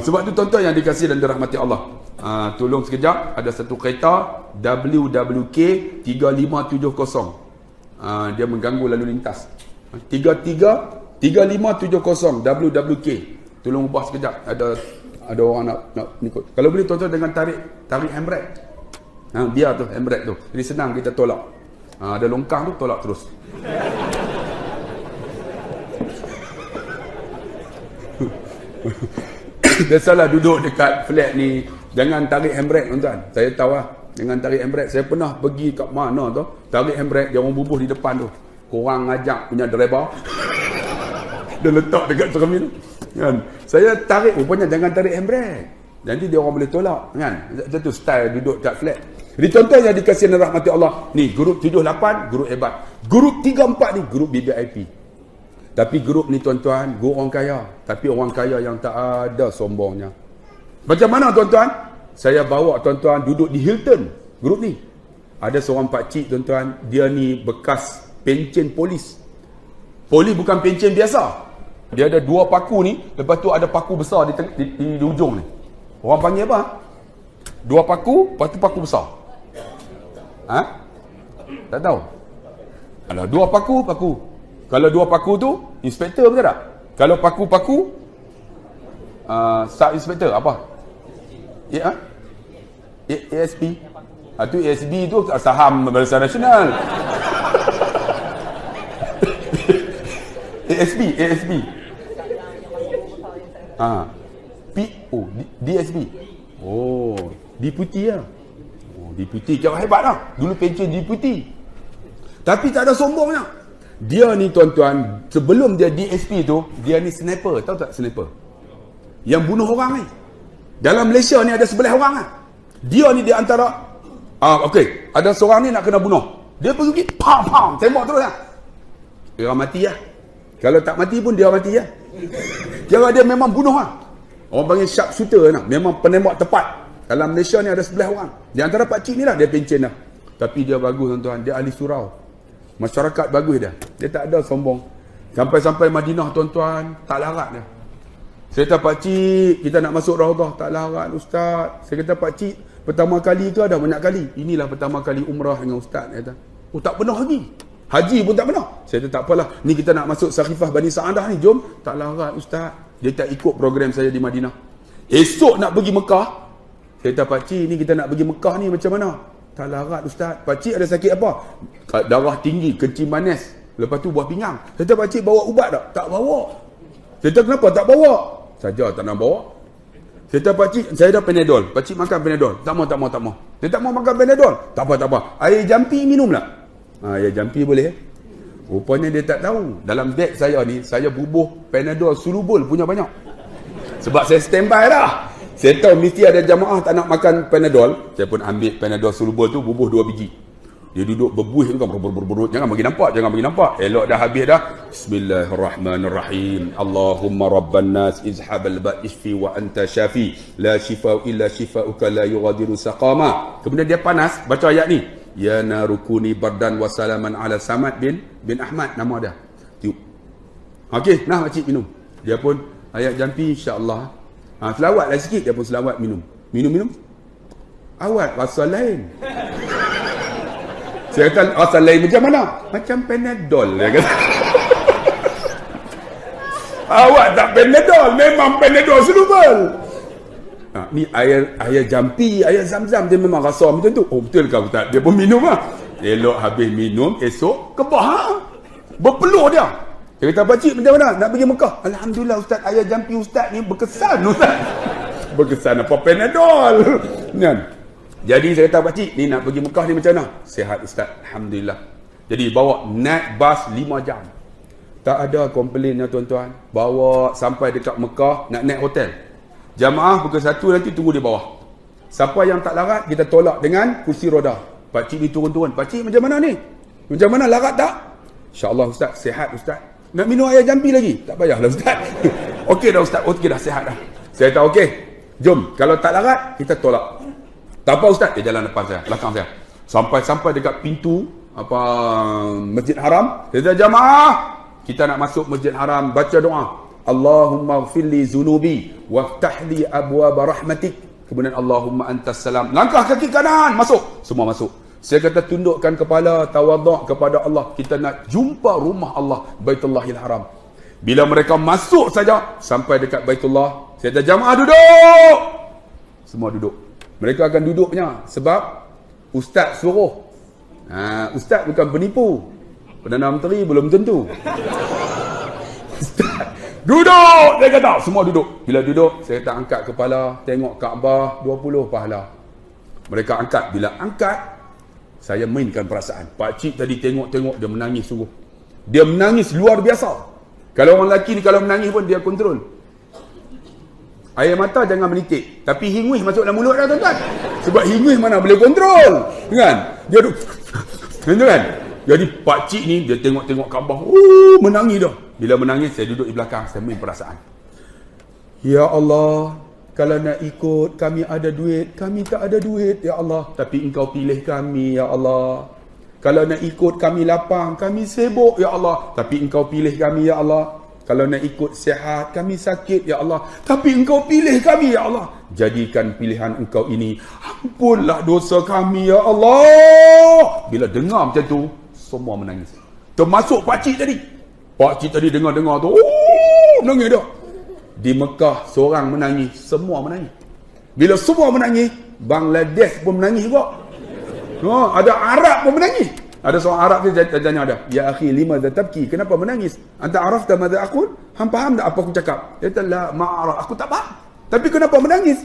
Sebab tu tuan-tuan yang dikasihi dan dirahmati Allah, tolong sekejap, ada satu kereta WWK 3570, dia mengganggu lalu lintas. 3570 WWK, tolong ubah sekejap, ada orang nak ikut. Kalau boleh tuan-tuan dengan tarik handbrake, biar tu handbrake tu, jadi senang kita tolak. Ada longkang tu tolak terus. Biasalah duduk dekat flat ni, jangan tarik handbrake tuan-tuan. Saya tahu lah, jangan tarik handbrake. Saya pernah pergi kat mana tu, tarik handbrake, dia orang bubuh di depan tu. Korang ajak punya driver, dia letak dekat cermin kan. Saya tarik, rupanya jangan tarik handbrake, nanti dia orang boleh tolak kan. Macam tu style duduk kat flat. Jadi tuan-tuan yang dikasihi dan rahmati Allah, ni grup 78, grup hebat. Grup 34 ni grup BBIP. Tapi grup ni tuan-tuan, grup orang kaya. Tapi orang kaya yang tak ada sombongnya. Macam mana tuan-tuan? Saya bawa tuan-tuan duduk di Hilton, grup ni. Ada seorang pakcik tuan-tuan, dia ni bekas pencen polis. Polis bukan pencen biasa. Dia ada 2 paku ni, lepas tu ada paku besar di ujung ni. Orang panggil apa? 2 paku, lepas tu paku besar. Tak tahu? Alah, 2 paku. Kalau 2 paku tu, inspektor betul tak? Kalau paku-paku, sub-inspektor apa? ASP. Tu ASB tu saham Barisan Nasional. ASB. DSB. Deputy lah. Deputy kira hebat lah. Dulu pencen deputy. Tapi tak ada sombongnya. Dia ni tuan-tuan, sebelum dia DSP tu, dia ni sniper. Tahu tak sniper? Yang bunuh orang ni. Dalam Malaysia ni ada 11 orang lah. Dia ni di antara, okey, ada seorang ni nak kena bunuh. Dia pergi, pam, tembak terus lah. Dia mati lah. Kalau tak mati pun dia mati lah. Kira dia memang bunuh lah. Orang panggil sharp shooter lah. Memang penembak tepat. Dalam Malaysia ni ada 11 orang. Di antara pakcik ni lah, dia pencen lah. Tapi dia bagus tuan-tuan, dia ahli surau. Masyarakat bagus dia. Dia tak ada sombong. Sampai-sampai Madinah tuan-tuan, tak larat dia. Saya kata, pakcik, kita nak masuk Raudah. Tak larat ustaz. Saya kata, pakcik, pertama kali ke ada banyak kali? Inilah pertama kali umrah dengan ustaz. Dia kata, tak pernah lagi. Haji pun tak pernah. Saya kata, tak apalah. Ni kita nak masuk Sakhifah Bani Sa'adah ni. Jom. Tak larat ustaz. Dia tak ikut program saya di Madinah. Esok nak pergi Mekah. Saya kata, pakcik, ni kita nak pergi Mekah ni macam mana? Tak larat ustaz. Pakcik ada sakit apa? Darah tinggi, kencing manis. Lepas tu buah pinggang. Saya kata, pakcik bawa ubat tak? Tak bawa. Saya kata, kenapa tak bawa? Saja tak nak bawa. Saya kata, pakcik, saya dah Panadol. Pakcik makan Panadol. Tak mau. Saya tak mau makan Panadol. Tak apa. Air jampi minum tak? Air jampi boleh. Rupanya dia tak tahu. Dalam beg saya ni, saya bubuh Panadol sulubul punya banyak. Sebab saya standby dah. Saya tahu mesti ada jamaah tak nak makan Panadol. Saya pun ambil Panadol sulubul tu, bubuh 2 biji. Dia duduk berbuih tu kan, jangan bagi nampak. Elok dah habis dah. Bismillahirrahmanirrahim. Allahumma rabban nas izhabal ba'ishfi wa anta syafi. La shifa'u illa shifa'uka la yughadiru saqama. Kemudian dia panas, baca ayat ni. Ya narukuni bardan wa salaman ala Samad bin Ahmad, nama dia. Tiup. Okey, nah makcik minum. Dia pun ayat jampi insya-Allah. Selawatlah sikit, dia pun selawat minum. Minum. Awat rasa lain. Saya kata, rasa lain macam mana? Macam Panadol, dia kata. Awak tak Panadol, memang Panadol sulubul. Ni air jampi, air zam-zam, dia memang rasa macam tu. Oh betul ke ustaz? Dia pun minum lah. Elok habis minum, esok kebah. Berpeluh dia. Dia kata, pakcik macam mana? Nak pergi Mekah? Alhamdulillah ustaz, air jampi ustaz ni berkesan ustaz. Berkesan apa Panadol? Kan? Jadi saya kata, pakcik, ni nak pergi Mekah ni macam mana? Sihat ustaz, alhamdulillah. Jadi bawa naik bas 5 jam. Tak ada komplainnya tuan-tuan. Bawa sampai dekat Mekah, nak naik hotel. Jamaah pukul 1 nanti tunggu di bawah. Siapa yang tak larat, kita tolak dengan kursi roda. Pakcik ni turun-turun. Pakcik macam mana ni? Macam mana, larat tak? InsyaAllah ustaz, sihat ustaz. Nak minum air jampi lagi? Tak payahlah ustaz. Okey dah ustaz, okey dah, sihat dah. Saya kata okey, jom. Kalau tak larat, kita tolak. Tak apa ustaz, dia jalan depan saya, belakang saya. Sampai dekat pintu Masjid Haram. Saya kata, jamaah, kita nak masuk Masjid Haram, baca doa. Allahumma ighfir li zunubi waftah li abwaab rahmatik. Kemudian Allahumma antas salam. Langkah kaki kanan, masuk. Semua masuk. Saya kata tundukkan kepala, tawaduk kepada Allah. Kita nak jumpa rumah Allah, Baitullahil Haram. Bila mereka masuk saja sampai dekat Baitullah, saya kata jamaah duduk. Semua duduk. Mereka akan duduknya sebab ustaz suruh. Ustaz bukan penipu. Perdana Menteri belum tentu. Ustaz duduk, dia kata. Semua duduk. Bila duduk, saya kata angkat kepala, tengok Kaabah, 20 pahala. Mereka angkat. Bila angkat, saya mainkan perasaan. Pakcik tadi tengok-tengok, dia menangis sungguh. Dia menangis luar biasa. Kalau orang lelaki ni kalau menangis pun dia kontrol. Air mata jangan menitik. Tapi hinguih masuk dalam mulut dah tuan-tuan. Sebab hinguih mana boleh kontrol. Kan? Dia duduk. Kan? Jadi pakcik ni dia tengok-tengok Kaabah. Menangis dah. Bila menangis saya duduk di belakang. Saya main perasaan. Ya Allah. Kalau nak ikut kami ada duit. Kami tak ada duit ya Allah. Tapi engkau pilih kami ya Allah. Kalau nak ikut kami lapang. Kami sibuk ya Allah. Tapi engkau pilih kami ya Allah. Kalau nak ikut sihat, kami sakit ya Allah. Tapi engkau pilih kami ya Allah. Jadikan pilihan engkau ini. Ampunlah dosa kami ya Allah. Bila dengar macam tu, semua menangis. Termasuk pakcik tadi. Pakcik tadi dengar-dengar tu. Menangis dah. Di Mekah, seorang menangis. Semua menangis. Bila semua menangis, Bangladesh pun menangis juga. Ada Arab pun menangis. Ada seorang Arab dia tanya ada, ya akhi lima tabki, kenapa menangis? Anta arafta madza aqul? Hang faham tak apa aku cakap? Dia kata la ma'araf, aku tak faham. Tapi kenapa menangis?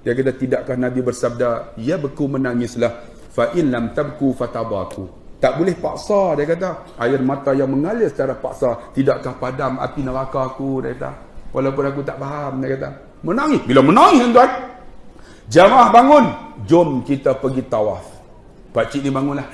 Dia kata tidakkah Nabi bersabda, ya beku menangislah, fa in lam tabku fatabaku. Tak boleh paksa, dia kata. Air mata yang mengalir secara paksa, tidakkah padam api neraka aku, dia kata. Walaupun aku tak faham, dia kata. Menangis. Bila menangis tuan, jamaah bangun, jom kita pergi tawaf. Pakcik ni bangunlah.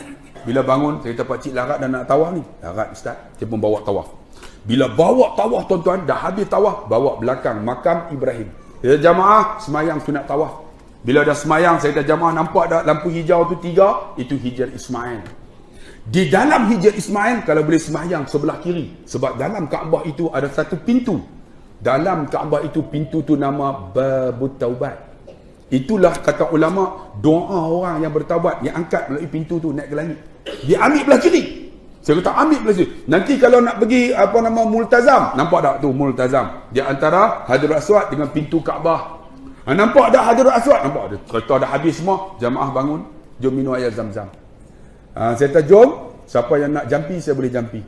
Bila bangun, saya kata pakcik larat dan nak tawaf ni. Larat ustaz, dia pun bawa tawaf. Bila bawa tawaf tuan-tuan, dah habis tawaf, bawa belakang makam Ibrahim. Saya kata jamaah, semayang sunat tawaf. Bila dah semayang, saya kata jamaah nampak tak lampu hijau tu 3? Itu Hijr Ismail. Di dalam Hijr Ismail, kalau boleh semayang sebelah kiri. Sebab dalam Kaabah itu ada satu pintu. Dalam Kaabah itu, pintu tu nama Babut Taubat. Itulah kata ulama, doa orang yang bertaubat yang angkat melalui pintu tu naik ke langit. Dia ambil belah kiri. Saya kata ambil belah kiri. Nanti kalau nak pergi Multazam, nampak tak tu Multazam? Dia antara Hajarul Aswad dengan pintu Kaabah. Nampak tak Hajarul Aswad? Nampak ada. Kereta dah habis semua, jamaah bangun, jom minum air Zam-Zam. Saya kata jom, siapa yang nak jampi saya boleh jampi.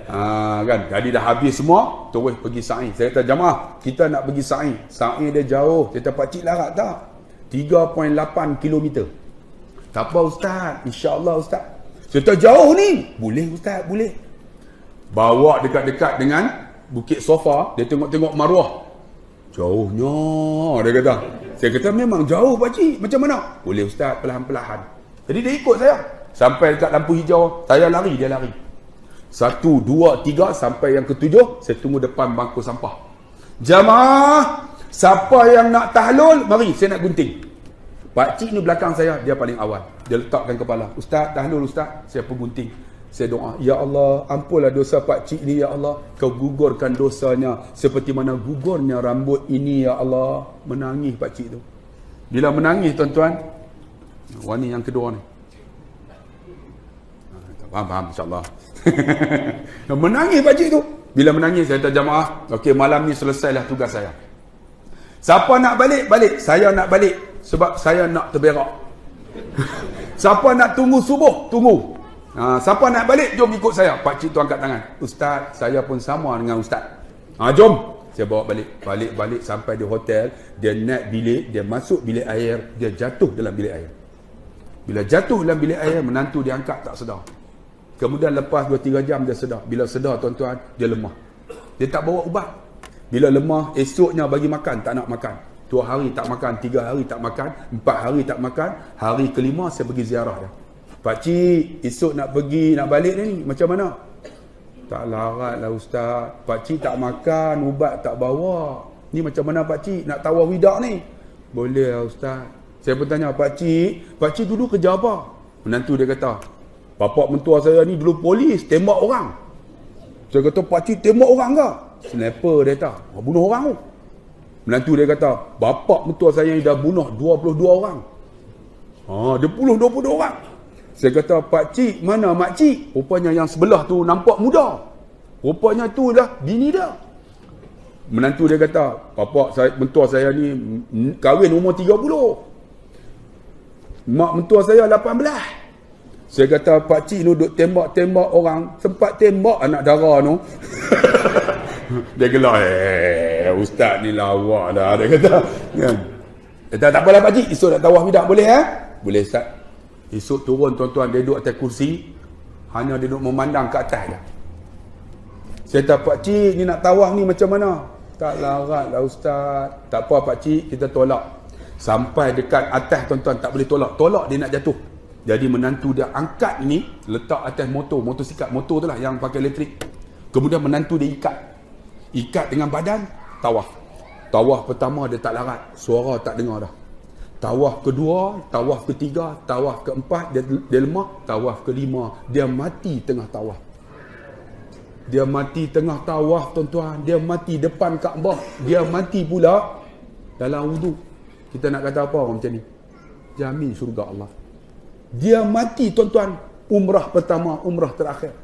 Kan, jadi dah habis semua, terus pergi sa'i. Saya kata jamaah, kita nak pergi sa'i. Sa'i dia jauh. Saya kata pakcik larat tak? 3.8 km. Tak apa ustaz, insya-Allah ustaz. Saya kata jauh ni. Boleh ustaz, boleh. Bawa dekat-dekat dengan Bukit Sofa, dia tengok-tengok maruah. Jauhnya, dia kata. Saya kata memang jauh pakcik. Macam mana? Boleh ustaz, perlahan-perlahan. Jadi dia ikut saya. Sampai dekat lampu hijau, saya lari, dia lari. 1, 2, 3 sampai yang ke-7, saya tunggu depan bangku sampah. Jamaah, siapa yang nak tahlul, mari saya nak gunting. Pakcik ni belakang saya, dia paling awal. Dia letakkan kepala. Ustaz, tahlul ustaz, saya pun gunting. Saya doa, ya Allah, ampunlah dosa pakcik ni ya Allah. Kau gugurkan dosanya seperti mana gugurnya rambut ini ya Allah. Menangis pakcik tu. Bila menangis tuan-tuan, wani yang kedua ni. Faham insya-Allah. Menangis pakcik tu. Bila menangis saya kata jamaah, okey malam ni selesailah tugas saya. Siapa nak balik? Balik. Saya nak balik sebab saya nak terberak. Siapa nak tunggu subuh? Tunggu. Siapa nak balik? Jom ikut saya. Pakcik tu angkat tangan. Ustaz, saya pun sama dengan ustaz. Jom. Saya bawa balik. Balik sampai di hotel, dia naik bilik, dia masuk bilik air, dia jatuh dalam bilik air. Bila jatuh dalam bilik air, menantu dia angkat tak sedar. Kemudian lepas 2-3 jam dia sedar. Bila sedar tuan-tuan, dia lemah. Dia tak bawa ubat. Bila lemah, esoknya bagi makan, tak nak makan. 2 hari tak makan, 3 hari tak makan, 4 hari tak makan. Hari kelima saya pergi ziarah dia. Pakcik, esok nak pergi, nak balik ni, macam mana? Tak larat lah ustaz. Pakcik tak makan, ubat tak bawa. Ni macam mana pakcik nak tawar widak ni? Boleh lah ustaz. Saya pun tanya, pakcik dulu kerja apa? Menantu dia kata, bapak mentua saya ni dulu polis, tembak orang. Saya kata, pakcik tembak orang ke? sniper dia kata, bunuh orang tu. Menantu dia kata, bapak mentua saya ni dah bunuh 22 orang. Dia bunuh 22 orang. Saya kata, pak cik, mana mak cik? Rupanya yang sebelah tu nampak muda. Rupanya tu lah bini dia. Menantu dia kata, bapak saya, mentua saya ni kahwin umur 30. Mak mentua saya 18. Saya kata, pak cik ni duduk tembak-tembak orang, sempat tembak anak dara tu. Dia gelak, ustaz ni lawak dah. Dia kata, kan? Dia kata, tak apalah pak cik, esok nak tawaf bidak boleh Boleh ustaz. Esok turun tuan-tuan, dia duduk atas kursi, hanya dia duduk memandang ke atas je. Saya kata, pak cik ni nak tawaf ni macam mana? Tak larat lah ustaz. Tak apa pak cik, kita tolak. Sampai dekat atas tuan-tuan, tak boleh tolak. Tolak dia nak jatuh. Jadi menantu dia angkat ni, letak atas motosikal. Motor tu lah yang pakai elektrik. Kemudian menantu dia ikat dengan badan, tawaf. Tawaf pertama dia tak larat, suara tak dengar dah. Tawaf kedua, tawaf ketiga, tawaf keempat, dia lemah. Tawaf kelima, dia mati tengah tawaf. Dia mati tengah tawaf tuan-tuan. Dia mati depan Kaabah. Dia mati pula dalam wudu. Kita nak kata apa orang macam ni? Jamin syurga Allah. Dia mati tuan-tuan, umrah pertama, umrah terakhir.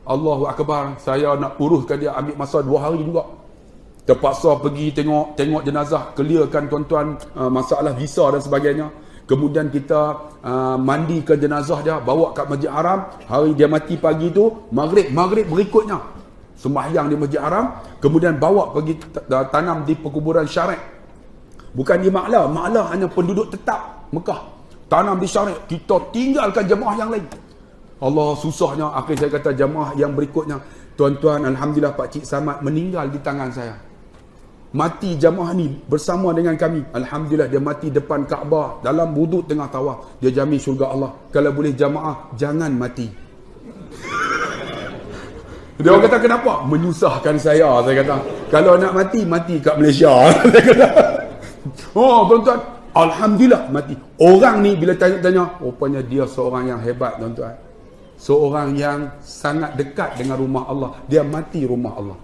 Allahu Akbar. Saya nak uruskan dia, ambil masa 2 hari juga. Terpaksa pergi tengok jenazah, clearkan tuan-tuan masalah visa dan sebagainya. Kemudian kita mandikan jenazah dia, bawa kat Masjid Haram. Hari dia mati pagi tu, maghrib berikutnya sembahyang di Masjid Haram. Kemudian bawa pergi tanam di perkuburan Syarif. Bukan di Ma'la hanya penduduk tetap Mekah. Tanam di Syarif, kita tinggalkan jemaah yang lain. Allah, susahnya. Akhir saya kata jemaah yang berikutnya, tuan-tuan, alhamdulillah Pak Cik Samad meninggal di tangan saya. Mati jemaah ni bersama dengan kami. Alhamdulillah dia mati depan Kaabah dalam wuduk tengah tawaf. Dia jamin syurga Allah. Kalau boleh jemaah jangan mati. Dia orang kata kenapa? Menyusahkan saya kata. Kalau nak mati kat Malaysia. Saya kata. Tuan-tuan, alhamdulillah mati. Orang ni bila tanya-tanya, rupanya dia seorang yang hebat tuan-tuan. Seorang yang sangat dekat dengan rumah Allah. Dia mati rumah Allah.